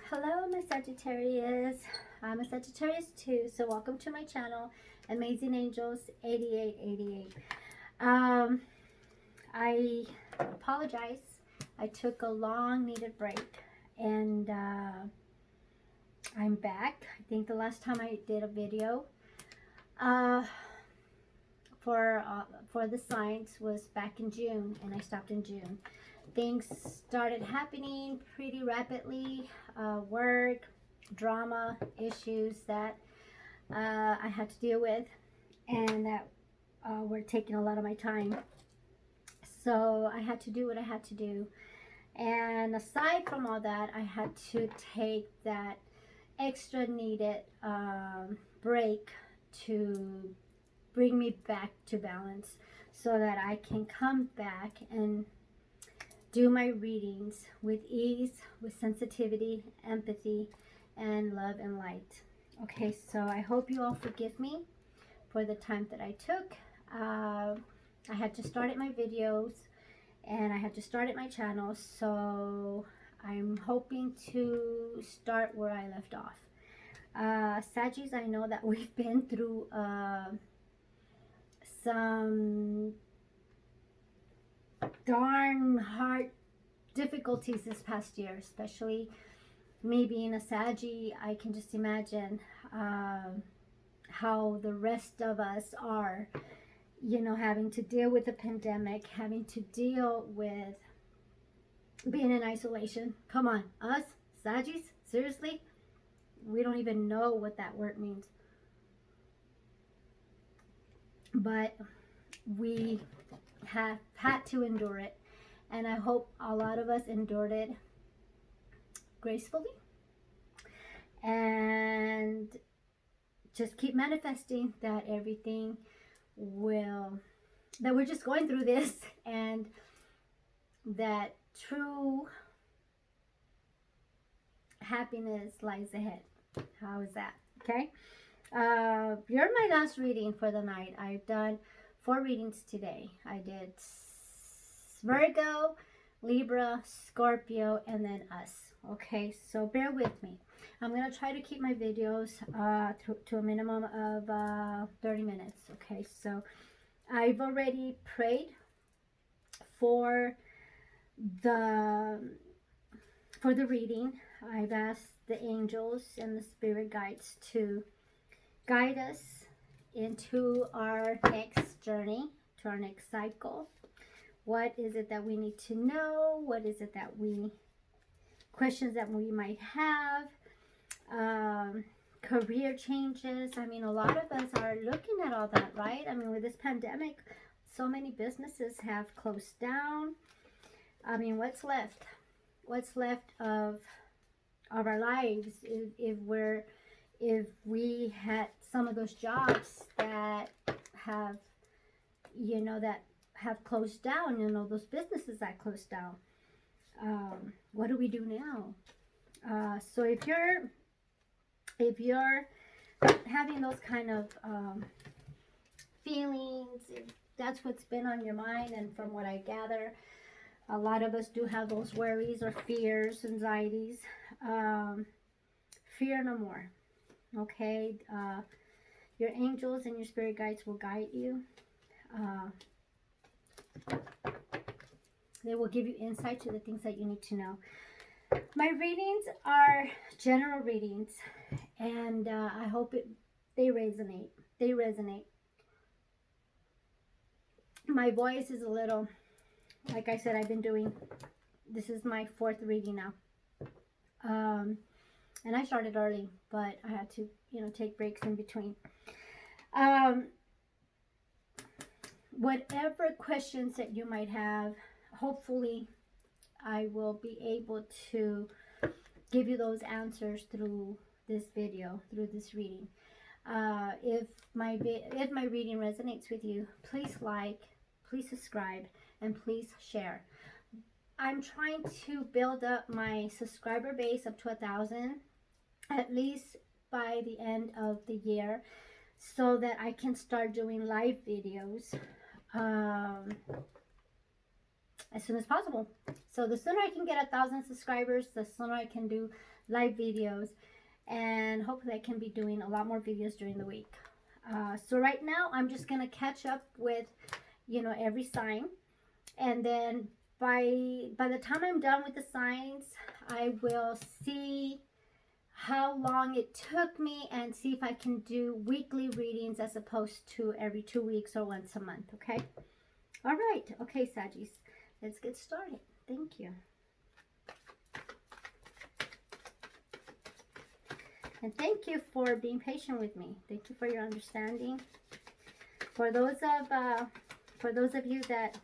Hello, my Sagittarius. I'm a Sagittarius too, so welcome to my channel, Amazing Angels 8888. I apologize. I took a long needed break and I'm back. I think the last time I did a video uh, for the signs was back in June, and I stopped in June. Things started happening pretty rapidly. Work, drama, issues that I had to deal with, and that were taking a lot of my time. So I had to do what I had to do. And aside from all that, I had to take that extra needed break to bring me back to balance so that I can come back and do my readings with ease, with sensitivity, empathy, and love and light. Okay, so I hope you all forgive me for the time that I took. I had just started my videos and I had just started my channel, so I'm hoping to start where I left off. Saggies, I know that we've been through some darn hard difficulties this past year, especially me being a Saggy. I can just imagine how the rest of us are, having to deal with the pandemic, having to deal with being in isolation. Come on, us Saggies, seriously? We don't even know what that word means. But we have had to endure it, and I hope a lot of us endured it gracefully, and just keep manifesting that everything that we're just going through this, and that true happiness lies ahead. How is that? Okay. You're my last reading for the night. I've done 4 readings today. I did Virgo, Libra, Scorpio, and then us. Okay, so bear with me. I'm going to try to keep my videos to a minimum of 30 minutes. Okay, so I've already prayed for the reading. I've asked the angels and the spirit guides to guide us into our next journey, to our next cycle. What is it that we need to know? What is it that questions that we might have? Career changes. I mean, a lot of us are looking at all that, right? I mean, with this pandemic, so many businesses have closed down. I mean, what's left? What's left of our lives if we had some of those jobs that have, that have closed down, those businesses that closed down. What do we do now? So if you're having those kind of feelings, if that's what's been on your mind, and from what I gather, a lot of us do have those worries or fears, anxieties. Fear no more. Okay, your angels and your spirit guides will guide you. They will give you insight to the things that you need to know. My readings are general readings, and I hope they resonate. They resonate. My voice is a little, like I said, this is my 4th reading now. And I started early, but I had to, take breaks in between. Whatever questions that you might have, hopefully I will be able to give you those answers through this video, through this reading. If my reading resonates with you, please like, please subscribe, and please share. I'm trying to build up my subscriber base up to 1,000, at least by the end of the year, so that I can start doing live videos as soon as possible. So the sooner I can get 1,000 subscribers, the sooner I can do live videos, and hopefully I can be doing a lot more videos during the week. So right now I'm just gonna catch up with, you know, every sign, and then by the time I'm done with the signs, I will see how long it took me and see if I can do weekly readings as opposed to every 2 weeks or once a month. Okay. All right. Okay, Saggies, let's get started. Thank you. And thank you for being patient with me. Thank you for your understanding. For those of you that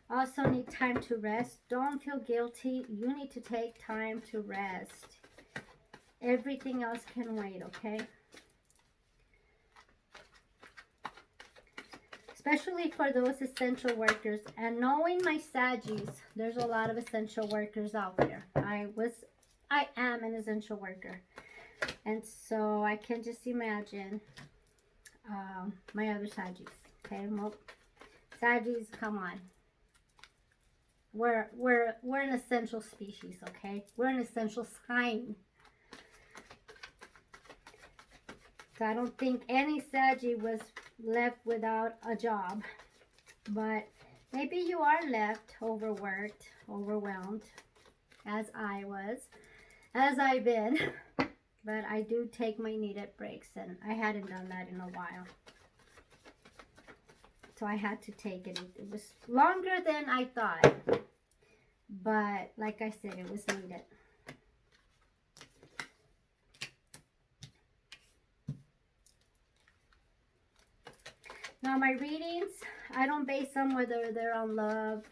also need time to rest, don't feel guilty. You need to take time to rest. Everything else can wait, okay? Especially for those essential workers. And knowing my Saggies, there's a lot of essential workers out there. I am an essential worker. And so I can just imagine my other Saggies. Okay, well, Saggies, come on. We're an essential species, okay? We're an essential sign. So I don't think any Saggy was left without a job. But maybe you are left overworked, overwhelmed, as I was, as I've been. But I do take my needed breaks, and I hadn't done that in a while. So I had to take it. It was longer than I thought. But like I said, it was needed. Now my readings, I don't base them whether they're on love,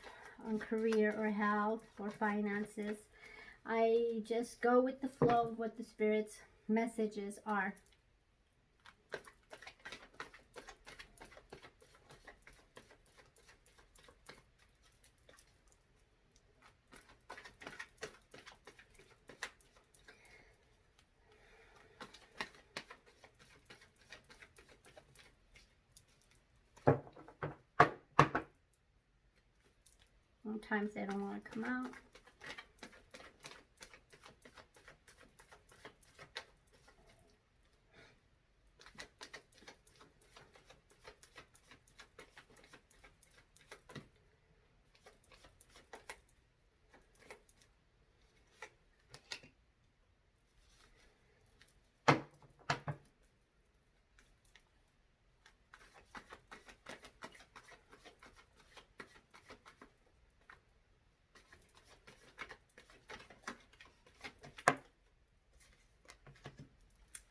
on career, or health, or finances. I just go with the flow of what the Spirit's messages are. Sometimes they don't want to come out.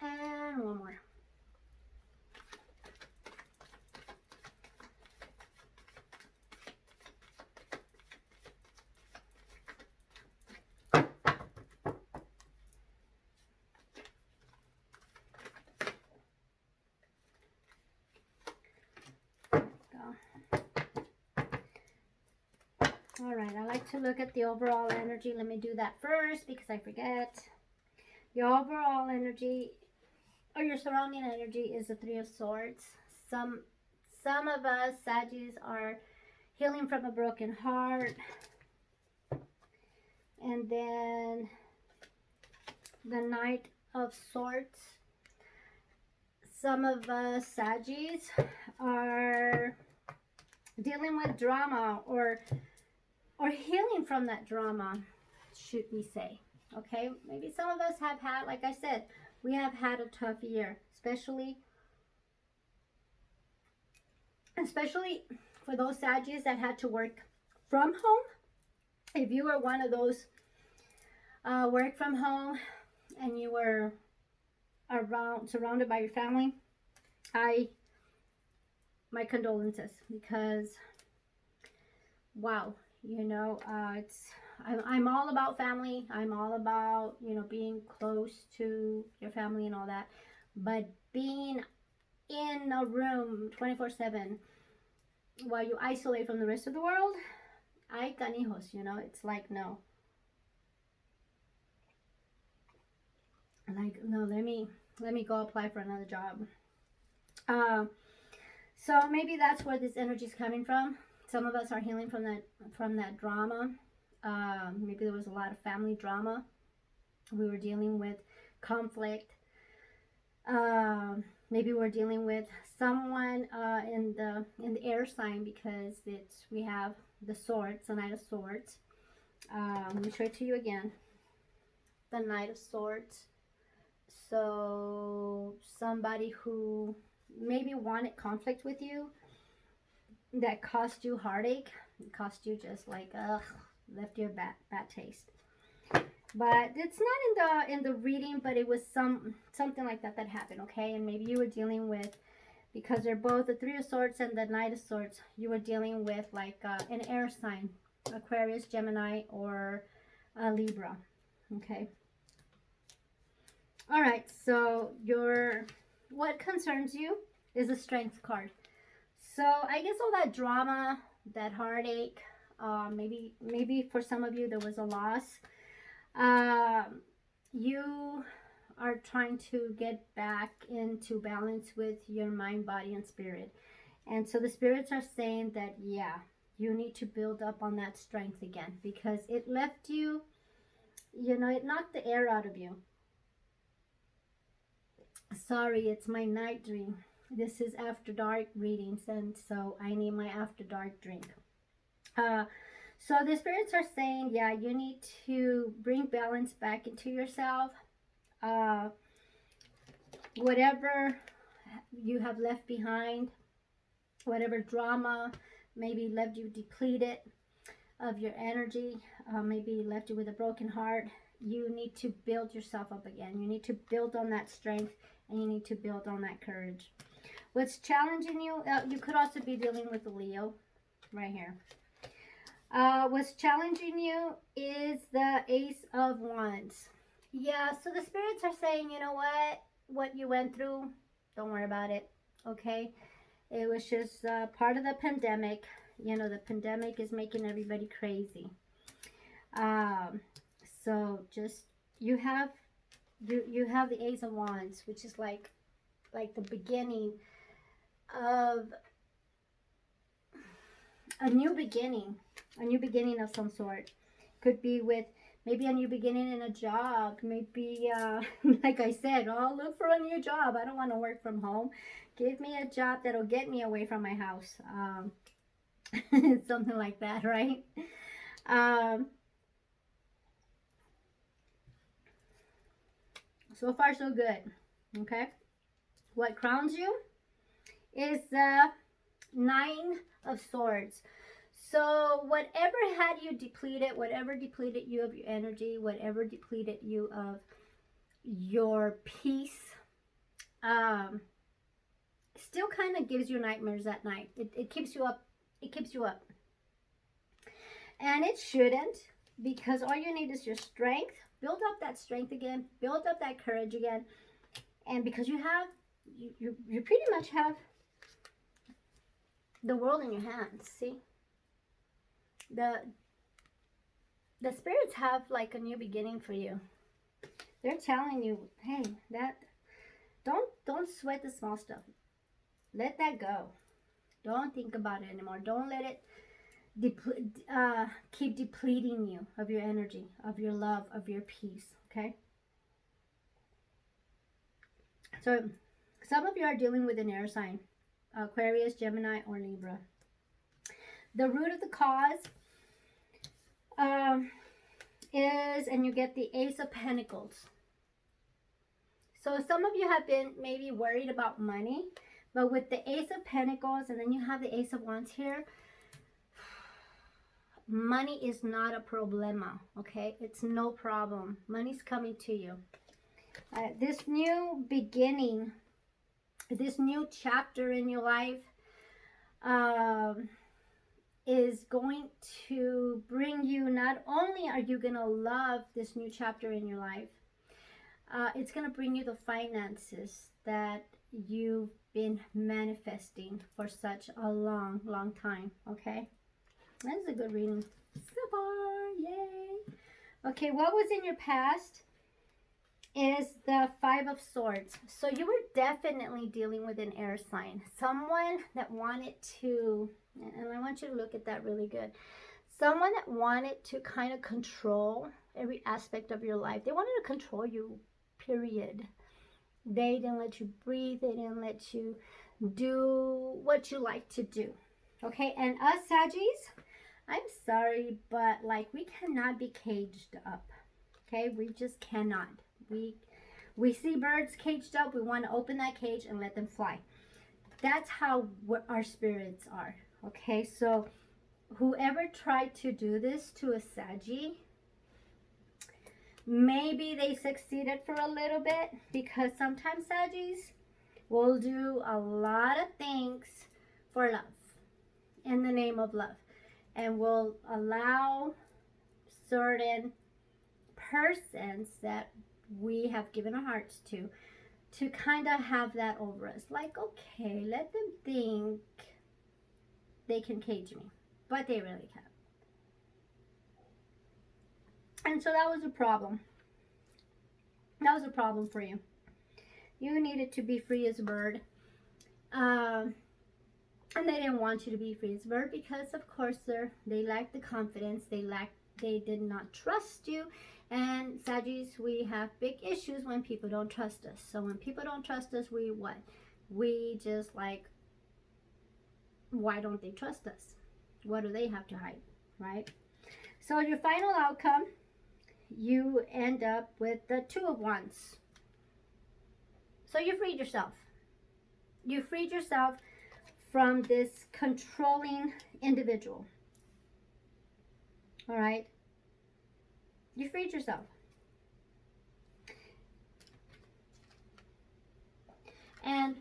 And one more. All right, I like to look at the overall energy. Let me do that first because I forget. Your overall energy, or your surrounding energy, is the Three of Swords. Some of us Saggies are healing from a broken heart. And then the Knight of Swords. Some of us Saggies are dealing with drama or healing from that drama, should we say. Okay, maybe some of us have had, like I said, we have had a tough year, especially for those Saggies that had to work from home. If you were one of those work from home and you were surrounded by your family, my condolences, because wow, you know, I'm all about family. I'm all about, you know, being close to your family and all that. But being in a room 24/7 while you isolate from the rest of the world, ay canijos, you know, it's like, no. Like, no, let me go apply for another job. So maybe that's where this energy is coming from. Some of us are healing from that drama. Maybe there was a lot of family drama. We were dealing with conflict. Maybe we're dealing with someone in the air sign, because we have the swords, the Knight of Swords. Let me show it to you again. The Knight of Swords. So somebody who maybe wanted conflict with you, that caused you heartache, cost you just like left you a bad taste. But it's not in the reading, but it was something like that happened, okay? And maybe you were dealing with, because they're both the Three of Swords and the Knight of Swords, you were dealing with like an air sign, Aquarius, Gemini, or Libra, okay? All right, so what concerns you is a Strength card. So I guess all that drama, that heartache, maybe for some of you there was a loss. You are trying to get back into balance with your mind, body, and spirit. And so the spirits are saying that, yeah, you need to build up on that strength again, because it left you, it knocked the air out of you. Sorry, it's my night dream. This is after dark readings, and so I need my after dark drink. So the spirits are saying, yeah, you need to bring balance back into yourself. Whatever you have left behind, whatever drama maybe left you depleted of your energy, maybe left you with a broken heart, you need to build yourself up again. You need to build on that strength, and you need to build on that courage. What's challenging you, you could also be dealing with a Leo right here. What's challenging you is the Ace of Wands. Yeah, so the spirits are saying, you know what you went through, don't worry about it, okay? It was just part of the pandemic. The pandemic is making everybody crazy. So just, you have the Ace of Wands, which is like the beginning of a new beginning of some sort. Could be with maybe a new beginning in a job, maybe like I said, look for a new job. I don't want to work from home. Give me a job that'll get me away from my house. Something like that, right? So far so good. Okay, what crowns you is the Nine of Swords. So whatever had you depleted, whatever depleted you of your energy, whatever depleted you of your peace, still kind of gives you nightmares at night. It keeps you up. It keeps you up. And it shouldn't, because all you need is your strength. Build up that strength again. Build up that courage again. And because you pretty much have the world in your hands. See? The spirits have like a new beginning for you. They're telling you, hey, don't sweat the small stuff. Let that go. Don't think about it anymore. Don't let it keep depleting you of your energy, of your love, of your peace. Okay? So some of you are dealing with an air sign, Aquarius, Gemini, or Libra. The root of the cause is, and you get the Ace of Pentacles. So some of you have been maybe worried about money, but with the Ace of Pentacles, and then you have the Ace of Wands here, money is not a problema, okay? It's no problem. Money's coming to you. This new beginning, this new chapter in your life is going to bring you, not only are you going to love this new chapter in your life, it's going to bring you the finances that you've been manifesting for such a long time, okay? That's a good reading so far, yay! Okay, what was in your past is the Five of Swords. So you were definitely dealing with an air sign. Someone that wanted to, and I want you to look at that really good. Someone that wanted to kind of control every aspect of your life. They wanted to control you, period. They didn't let you breathe. They didn't let you do what you like to do. Okay, and us Saggies, I'm sorry, but like we cannot be caged up. Okay, we just cannot. We see birds caged up. We want to open that cage and let them fly. That's how our spirits are. Okay, so whoever tried to do this to a Saggy, maybe they succeeded for a little bit, because sometimes Saggies will do a lot of things for love, in the name of love, and will allow certain persons that we have given our hearts to kind of have that over us. Like, okay, let them think they can cage me, but they really can't. And so that was a problem. That was a problem for you. You needed to be free as a bird. And they didn't want you to be free as a bird because, of course, they lacked the confidence. They did not trust you. And Saggies, we have big issues when people don't trust us. So when people don't trust us, we what? We just like, why don't they trust us? What do they have to hide, right? So your final outcome, you end up with the Two of Wands. So you freed yourself. You freed yourself from this controlling individual. All right? You freed yourself. And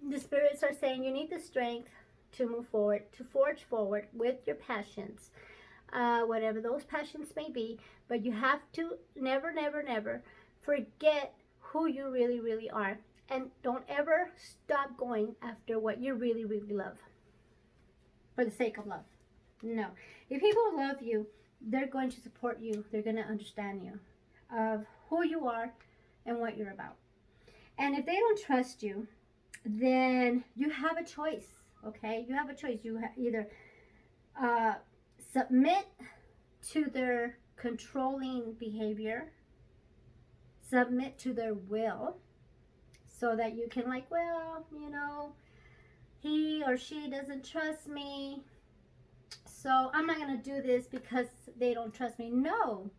the spirits are saying you need the strength to move forward, to forge forward with your passions, whatever those passions may be. But you have to never, never, never forget who you really, really are. And don't ever stop going after what you really, really love for the sake of love. No. If people love you, they're going to support you. They're going to understand you of who you are and what you're about. And if they don't trust you, then you have a choice, okay? You have a choice. You either submit to their controlling behavior, submit to their will, so that you can like, well, you know, he or she doesn't trust me, so I'm not going to do this because they don't trust me. No,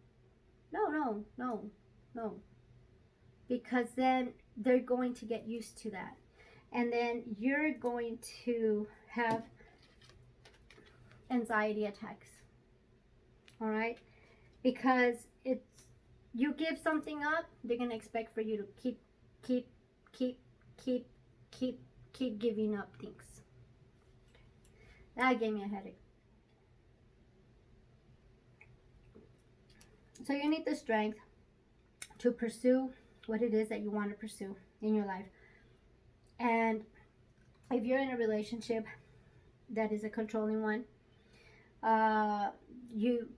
no, no, no, no. Because then they're going to get used to that. And then you're going to have anxiety attacks. All right? Because you give something up, they're going to expect for you to keep giving up things. That gave me a headache. So you need the strength to pursue what it is that you want to pursue in your life. And if you're in a relationship that is a controlling one, you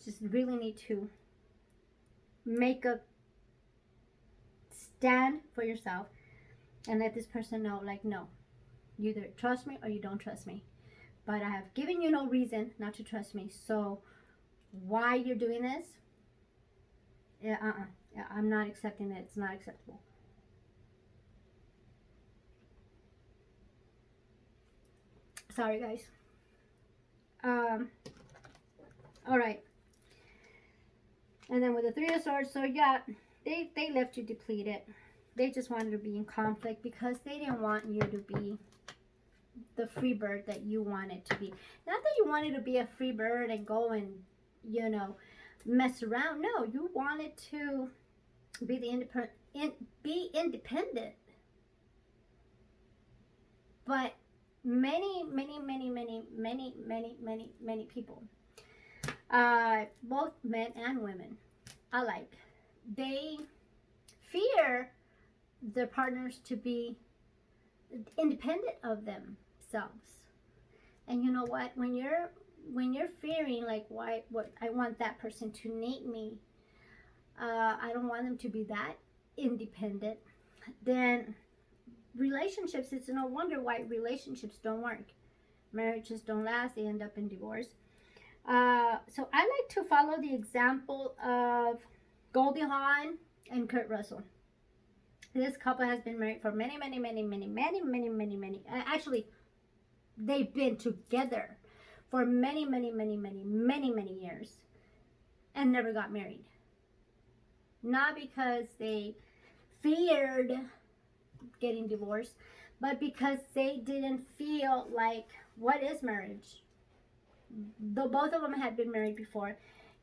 just really need to make a stand for yourself and let this person know, like, no, you either trust me or you don't trust me. But I have given you no reason not to trust me. So why you're doing this? Yeah, I'm not accepting it. It's not acceptable. Sorry, guys. All right. And then with the Three of Swords, so yeah, they left you depleted. They just wanted to be in conflict because they didn't want you to be the free bird that you wanted to be. Not that you wanted to be a free bird and go and, you know, mess around. No, you wanted to be independent. But many people, both men and women alike, they fear their partners to be independent of themselves. And you know what? When you're fearing, like, what I want that person to need me, I don't want them to be that independent, then relationships, it's no wonder why relationships don't work. Marriages don't last, they end up in divorce. So I like to follow the example of Goldie Hawn and Kurt Russell. This couple has been married for many, actually, they've been together for many years and never got married. Not because they feared getting divorced, but because they didn't feel like, what is marriage? Though both of them had been married before,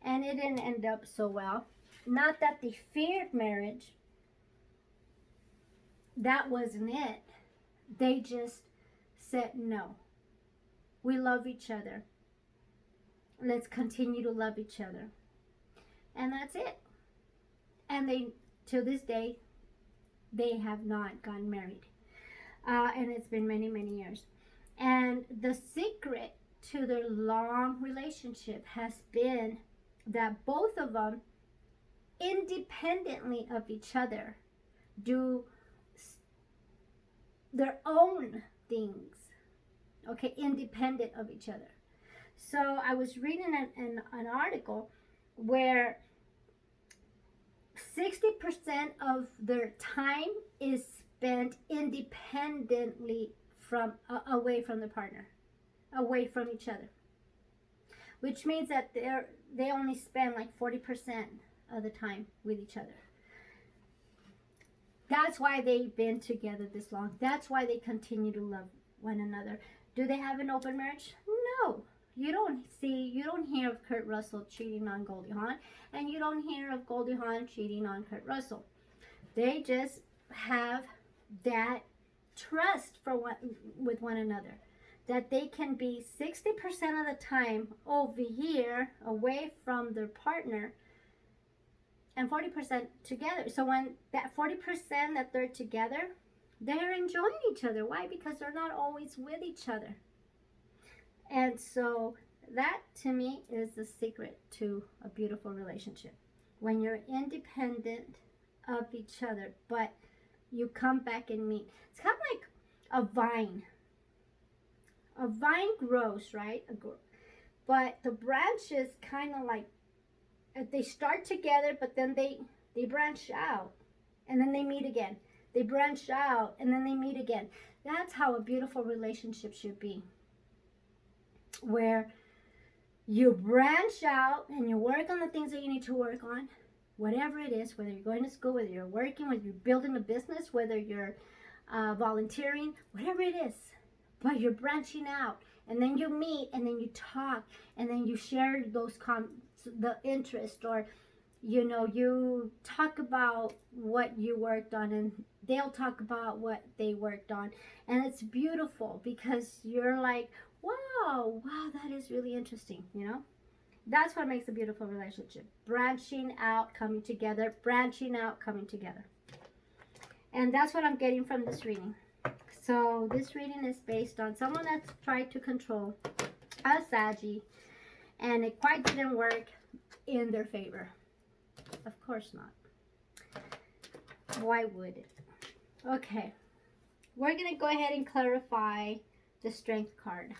and it didn't end up so well. Not that they feared marriage. That wasn't it. They just said, no. We love each other. Let's continue to love each other. And that's it. And they, to this day, they have not gotten married. And it's been many years. And the secret to their long relationship has been that both of them, independently of each other, do their own things, okay, independent of each other. So I was reading an article where 60% of their time is spent independently from away from the partner, away from each other, which means that they only spend like 40% of the time with each other. That's why they've been together this long. That's why they continue to love one another. Do they have an open marriage? No. You don't hear of Kurt Russell cheating on Goldie Hawn, and you don't hear of Goldie Hawn cheating on Kurt Russell. They just have that trust with one another, that they can be 60% of the time over here away from their partner and 40% together. So when that 40% that they're together, they're enjoying each other. Why? Because they're not always with each other. And so that, to me, is the secret to a beautiful relationship. When you're independent of each other, but you come back and meet. It's kind of like a vine. A vine grows, right? But the branches kind of like, they start together, but then they branch out, and then they meet again. They branch out, and then they meet again. That's how a beautiful relationship should be, where you branch out and you work on the things that you need to work on, whatever it is, whether you're going to school, whether you're working, whether you're building a business, whether you're volunteering, whatever it is. But you're branching out, and then you meet, and then you talk, and then you share those the interest, or you talk about what you worked on, and they'll talk about what they worked on, and it's beautiful because you're like, wow, that is really interesting. That's what makes a beautiful relationship. Branching out, coming together, branching out, coming together. And that's what I'm getting from this reading. So this reading is based on someone that's tried to control a Saggy, and it quite didn't work in their favor. Of course not. Why would it? Okay. We're going to go ahead and clarify the Strength card.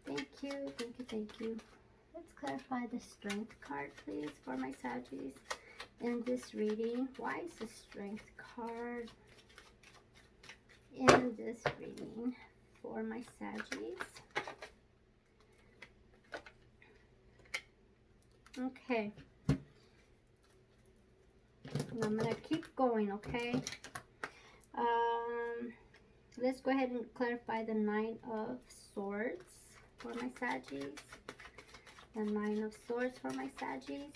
Thank you. Let's clarify the Strength card, please, for my Saggies in this reading. Why is the Strength card in this reading for my Saggies? Okay. And I'm going to keep going, okay? Let's go ahead and clarify the Nine of Swords for my Saggies. The Nine of Swords for my Saggies.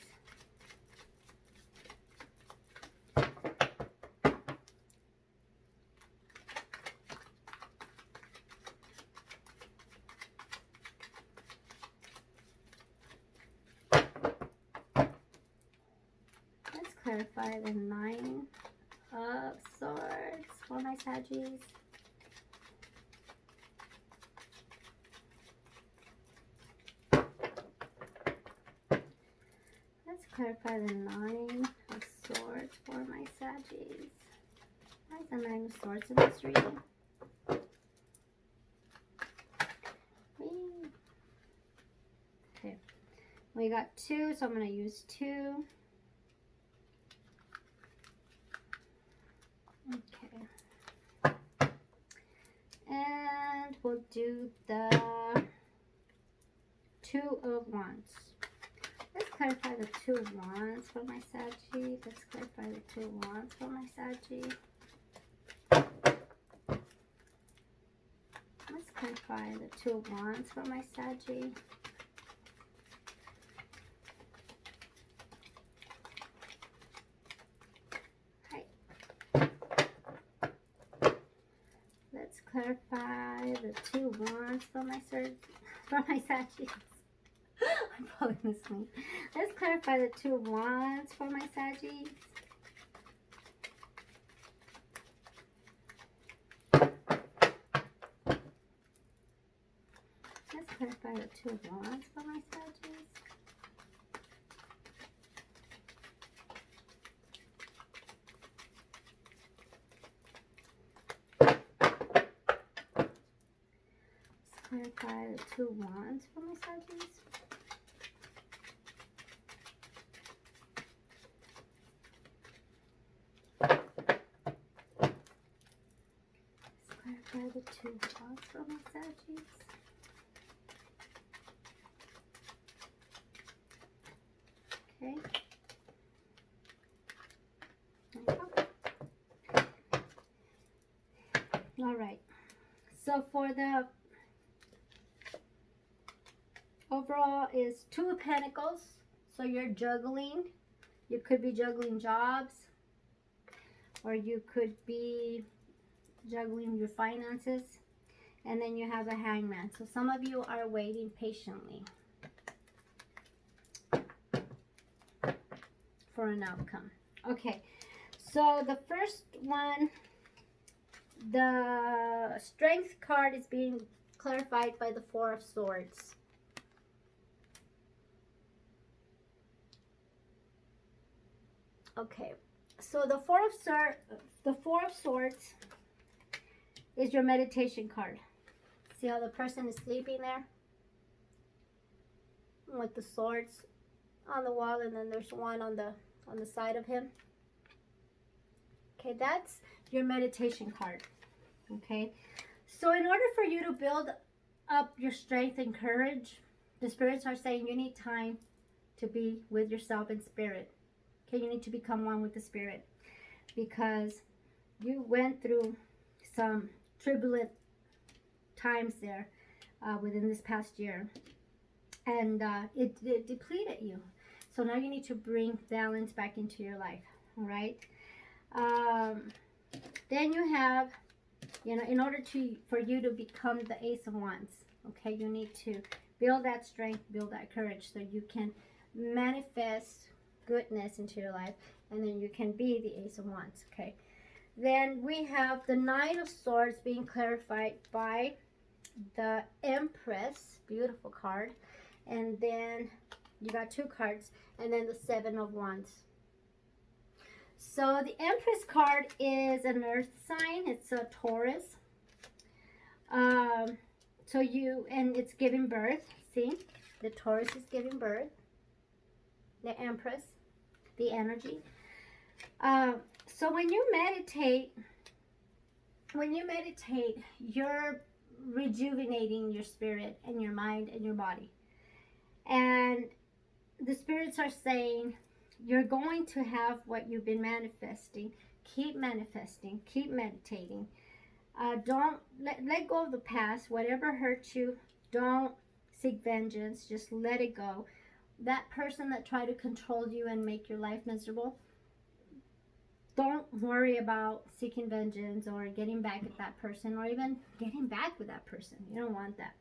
Clarify the Nine of Swords for my Saggies. Let's clarify the Nine of Swords the Nine of Swords in this reading? Okay. We got 2, so I'm going to use 2. Okay. And we'll do the 2 of Wands. Let's clarify the 2 of Wands for my Saggy. Let's clarify the 2 of Wands for my Saggy. Let's clarify the 2 of Wands for my Saggy. Let's clarify the 2 of Wands for my Saggy. I'm falling asleep. Let's clarify the 2 of Wands for my Saggy. Let's clarify the 2 of Wands for my Saggy. Let's clarify the 2 of Wands for my Saggy. Clarify the 2 of Wands for my Saggies. Okay. All right. So for the overall is 2 of Pentacles. So you're juggling. You could be juggling jobs, or you could be juggling your finances. And then you have the Hangman. So some of you are waiting patiently for an outcome. Okay, so the first one, the Strength card is being clarified by the 4 of Swords. Okay, so the 4 of Swords is your meditation card. See how the person is sleeping there with the swords on the wall, and then there's one on the side of him. Okay, that's your meditation card. Okay, so in order for you to build up your strength and courage, the spirits are saying you need time to be with yourself in spirit. Okay, you need to become one with the spirit, because you went through some turbulent times there within this past year, and it depleted you. So now you need to bring balance back into your life. All right. Then you have, in order for you to become the Ace of Wands, okay, you need to build that strength, build that courage, so you can manifest goodness into your life, and then you can be the Ace of Wands. Okay. Then we have the Nine of Swords being clarified by the Empress, beautiful card, and then you got 2 cards, and then the 7 of Wands. So the Empress card is an earth sign. It's a Taurus. And it's giving birth. See, the Taurus is giving birth. The Empress, the energy. So when you meditate, you're rejuvenating your spirit and your mind and your body. And the spirits are saying you're going to have what you've been manifesting. Keep manifesting, keep meditating. Don't let go of the past. Whatever hurt you, don't seek vengeance. Just let it go. That person that tried to control you and make your life miserable, don't worry about seeking vengeance or getting back at that person, or even getting back with that person. You don't want that.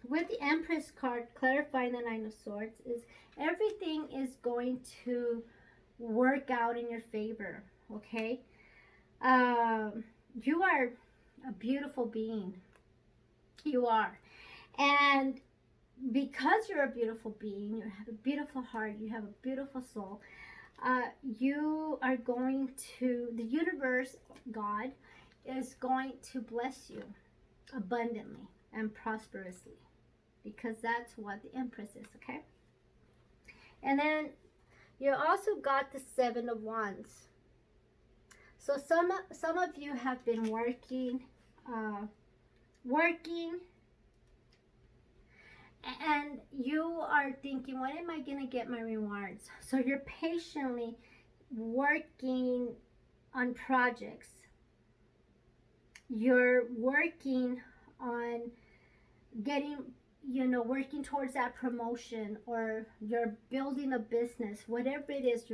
With the Empress card clarifying the Nine of Swords, is everything is going to work out in your favor. Okay, you are a beautiful being. You are, and because you're a beautiful being, you have a beautiful heart, you have a beautiful soul, You are going to, the universe, God, is going to bless you abundantly and prosperously, because that's what the Empress is, okay? And then you also got the Seven of Wands. So some of you have been working, and you are thinking, when am I going to get my rewards? So you're patiently working on projects. You're working on getting, working towards that promotion, or you're building a business, whatever it is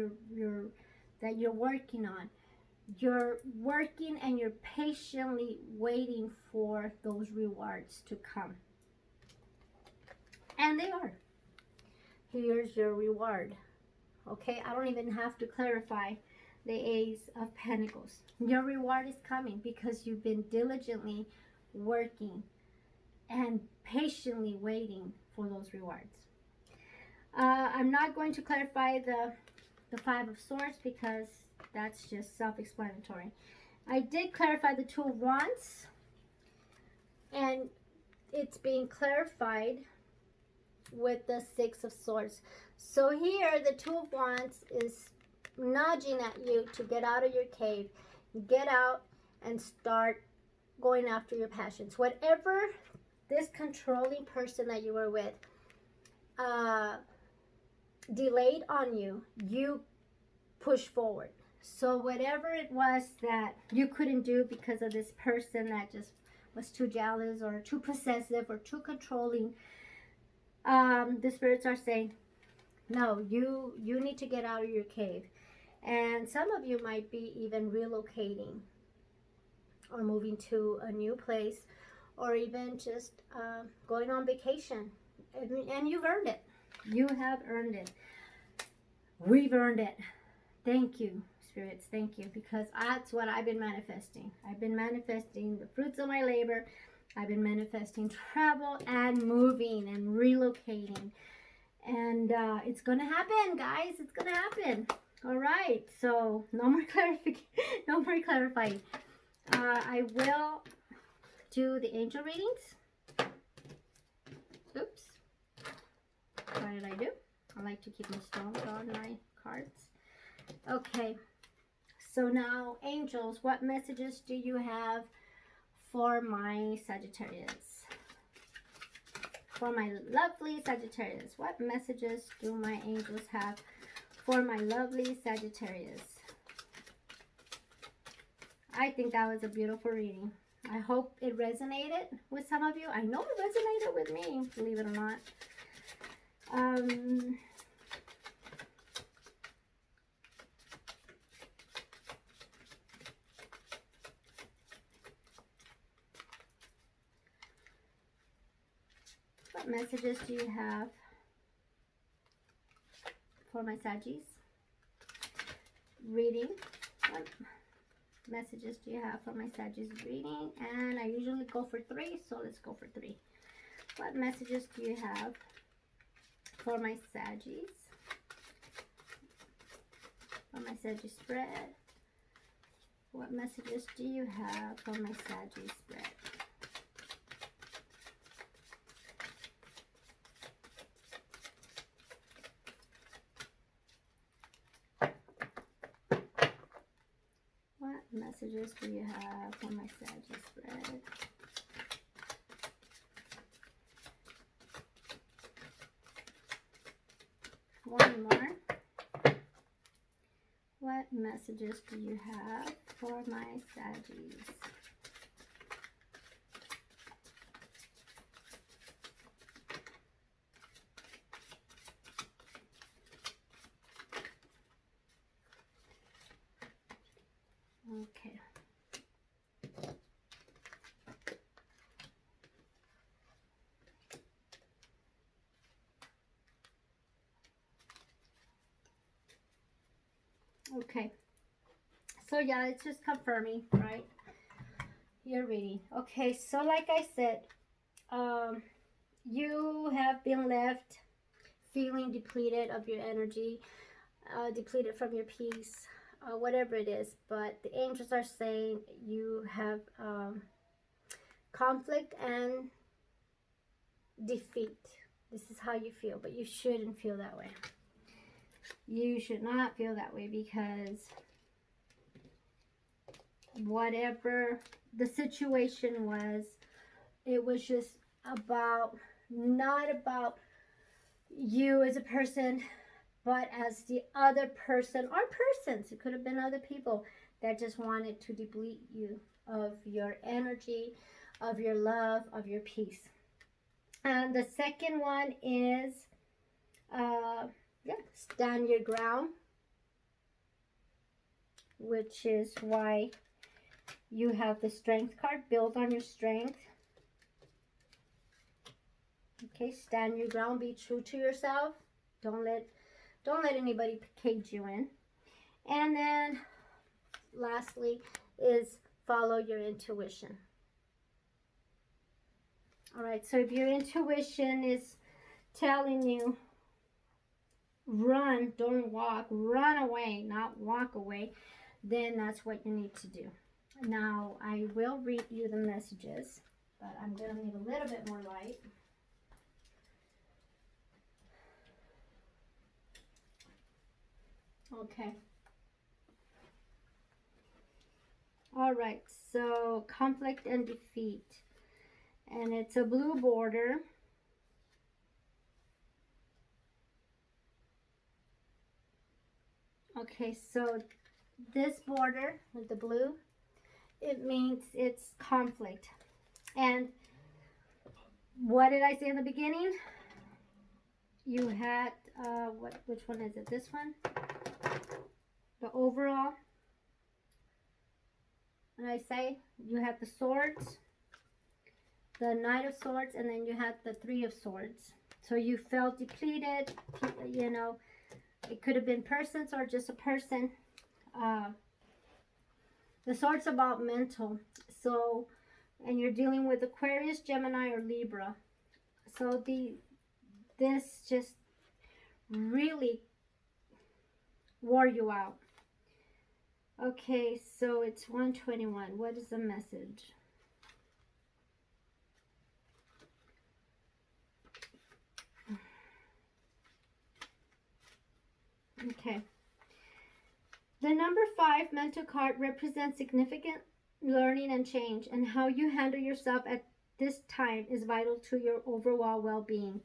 that you're working on. You're working and you're patiently waiting for those rewards to come. And they are. Here's your reward. Okay, I don't even have to clarify the Ace of Pentacles. Your reward is coming because you've been diligently working and patiently waiting for those rewards. I'm not going to clarify the Five of Swords because that's just self-explanatory. I did clarify the Two of Wands, and it's being clarified with the Six of Swords. So here the Two of Wands is nudging at you to get out of your cave, get out and start going after your passions. Whatever this controlling person that you were with delayed on you, you push forward. So whatever it was that you couldn't do because of this person that just was too jealous or too possessive or too controlling, the spirits are saying, no, you need to get out of your cave. And some of you might be even relocating or moving to a new place, or even just going on vacation. And you've earned it. You have earned it. We've earned it. Thank you, spirits. Thank you, because that's what I've been manifesting. I've been manifesting the fruits of my labor. I've been manifesting travel and moving and relocating. And it's going to happen, guys. It's going to happen. All right. So no more clarifying. I will do the angel readings. Oops. What did I do? I like to keep my stones on my cards. Okay. So now, angels, what messages do you have for my Sagittarius? For my lovely Sagittarius, what messages do my angels have for my lovely Sagittarius? I think that was a beautiful reading. I hope it resonated with some of you. I know it resonated with me, believe it or not. What messages do you have for my Saggies? Reading. What messages do you have for my Saggies reading? And I usually go for 3, so let's go for 3. What messages do you have for my Saggies? For my Saggies spread. What messages do you have for my Saggies spread? What messages do you have for my Saggies spread? One more. What messages do you have for my Saggies? Okay. Okay. So yeah, it's just confirming, right? Your reading. Okay, so like I said, you have been left feeling depleted of your energy. depleted from your peace, whatever it is. But the angels are saying you have conflict and defeat. This is how you feel, but you shouldn't feel that way. You should not feel that way, because whatever the situation was, it was just about, not about you as a person, but as the other person, or persons, it could have been other people that just wanted to deplete you of your energy, of your love, of your peace. And the second one is, stand your ground, which is why you have the strength card. Build on your strength. Okay, stand your ground. Be true to yourself. Don't let anybody cage you in. And then lastly is follow your intuition. All right, so if your intuition is telling you run, don't walk, run away, not walk away, then that's what you need to do. Now, I will read you the messages, but I'm going to need a little bit more light. Okay. All right, so conflict and defeat. And it's a blue border. Okay, so this border with the blue, it means it's conflict. And what did I say in the beginning? You had, which one is it? This one? The overall. What did I say? You had the swords, the Knight of Swords, and then you had the Three of Swords. So you felt depleted, you know. It could have been persons or just a person. The Sword's about mental. So, and you're dealing with Aquarius, Gemini, or Libra. So this just really wore you out. Okay, so it's 121. What is the message? Okay. The number 5 mental card represents significant learning and change, and how you handle yourself at this time is vital to your overall well-being.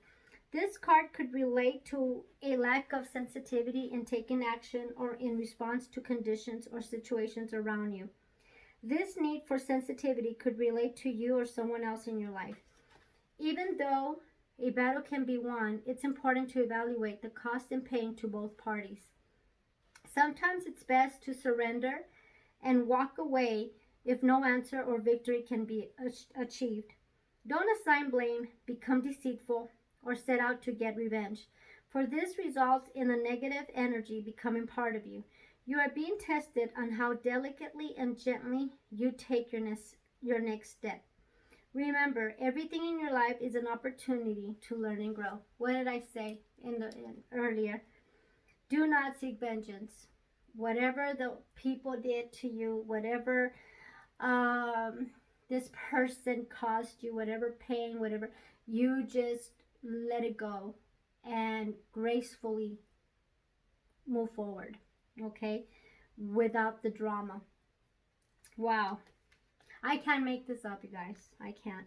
This card could relate to a lack of sensitivity in taking action or in response to conditions or situations around you. This need for sensitivity could relate to you or someone else in your life. Even though a battle can be won, it's important to evaluate the cost and pain to both parties. Sometimes it's best to surrender and walk away if no answer or victory can be achieved. Don't assign blame, become deceitful, or set out to get revenge, for this results in the negative energy becoming part of you. You are being tested on how delicately and gently you take your next step. Remember, everything in your life is an opportunity to learn and grow. What did I say earlier? Do not seek vengeance. Whatever the people did to you, whatever this person caused you, whatever pain, whatever, you just let it go and gracefully move forward, okay? Without the drama. Wow. I can't make this up, you guys. I can't.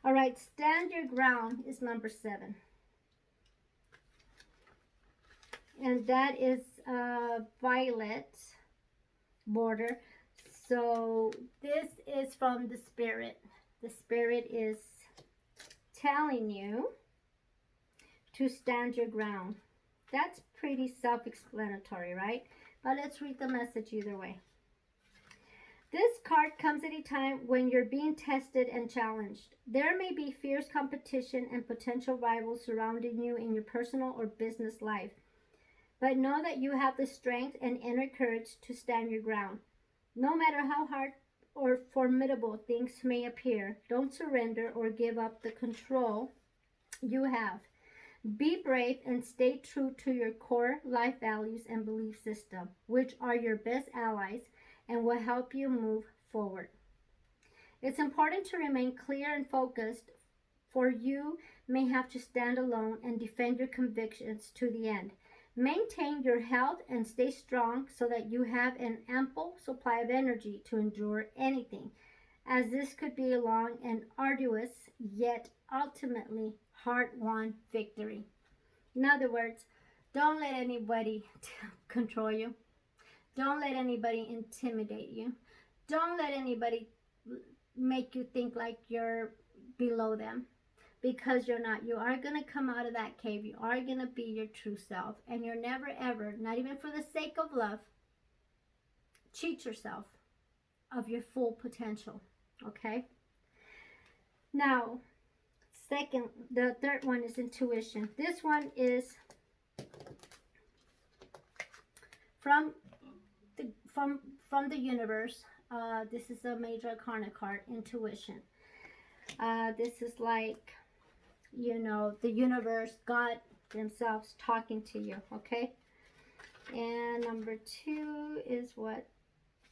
All right, stand your ground is number 7. And that is a violet border. So this is from the Spirit. The Spirit is telling you to stand your ground. That's pretty self-explanatory, right? But let's read the message either way. This card comes at a time when you're being tested and challenged. There may be fierce competition and potential rivals surrounding you in your personal or business life. But know that you have the strength and inner courage to stand your ground. No matter how hard or formidable things may appear, don't surrender or give up the control you have. Be brave and stay true to your core life values and belief system, which are your best allies and will help you move forward. It's important to remain clear and focused, for you may have to stand alone and defend your convictions to the end. Maintain your health and stay strong so that you have an ample supply of energy to endure anything, as this could be a long and arduous, yet ultimately hard-won victory. In other words, don't let anybody control you. Don't let anybody intimidate you. Don't let anybody make you think like you're below them, because you're not. You are going to come out of that cave. You are going to be your true self, and you're never ever, not even for the sake of love, cheat yourself of your full potential. Okay? Now, the third one is intuition. This one is from the universe. This is a major arcana card, intuition. This is like, you know, the universe, God themselves talking to you, okay? And number 2 is what?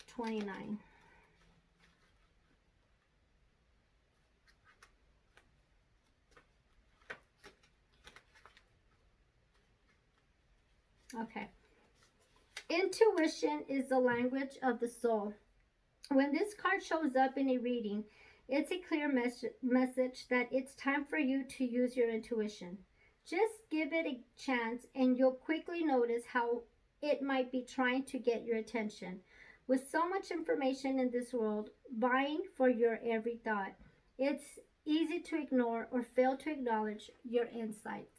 29. Okay. Intuition is the language of the soul. When this card shows up in a reading, it's a clear message that it's time for you to use your intuition. Just give it a chance and you'll quickly notice how it might be trying to get your attention. With so much information in this world vying for your every thought, it's easy to ignore or fail to acknowledge your insights.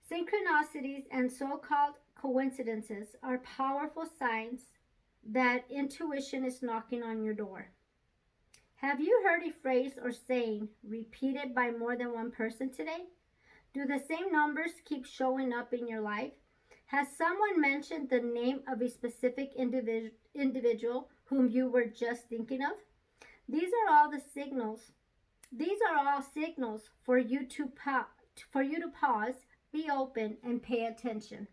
Synchronicities and so-called coincidences are powerful signs that intuition is knocking on your door. Have you heard a phrase or saying repeated by more than one person today? Do the same numbers keep showing up in your life? Has someone mentioned the name of a specific individual whom you were just thinking of? These are all signals for you to pause, be open, and pay attention.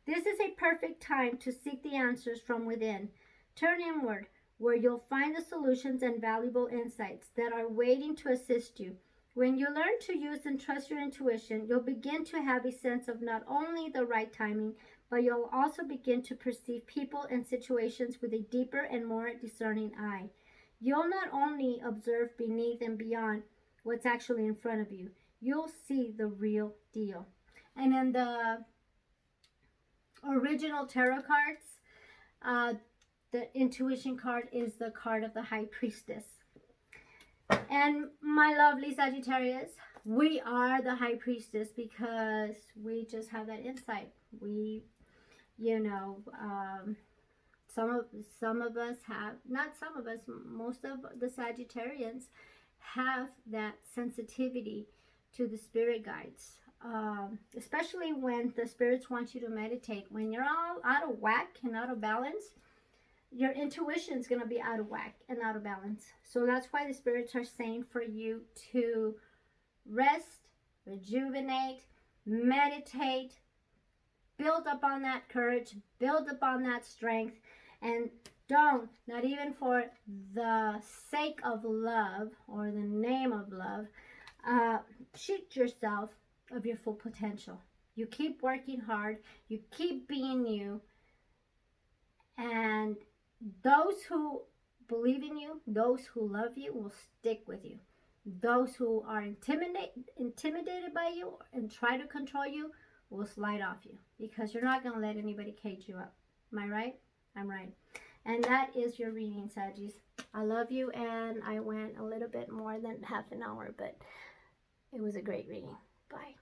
This is a perfect time to seek the answers from within. Turn inward, where you'll find the solutions and valuable insights that are waiting to assist you. When you learn to use and trust your intuition, you'll begin to have a sense of not only the right timing, but you'll also begin to perceive people and situations with a deeper and more discerning eye. You'll not only observe beneath and beyond what's actually in front of you, you'll see the real deal. And in the original tarot cards, the intuition card is the card of the High Priestess. And my lovely Sagittarius, we are the High Priestess because we just have that insight. We, you know, some of us have, not some of us, most of the Sagittarians have that sensitivity to the spirit guides. Especially when the spirits want you to meditate. When you're all out of whack and out of balance, your intuition is going to be out of whack and out of balance. So that's why the spirits are saying for you to rest, rejuvenate, meditate, build up on that courage, build up on that strength, and don't, not even for the sake of love or the name of love, cheat yourself of your full potential. You keep working hard, you keep being you, and those who believe in you, those who love you will stick with you. Those who are intimidated by you and try to control you will slide off you, because you're not going to let anybody cage you up. Am I right? I'm right. And that is your reading, Saggies. I love you, and I went a little bit more than half an hour, but it was a great reading. Bye.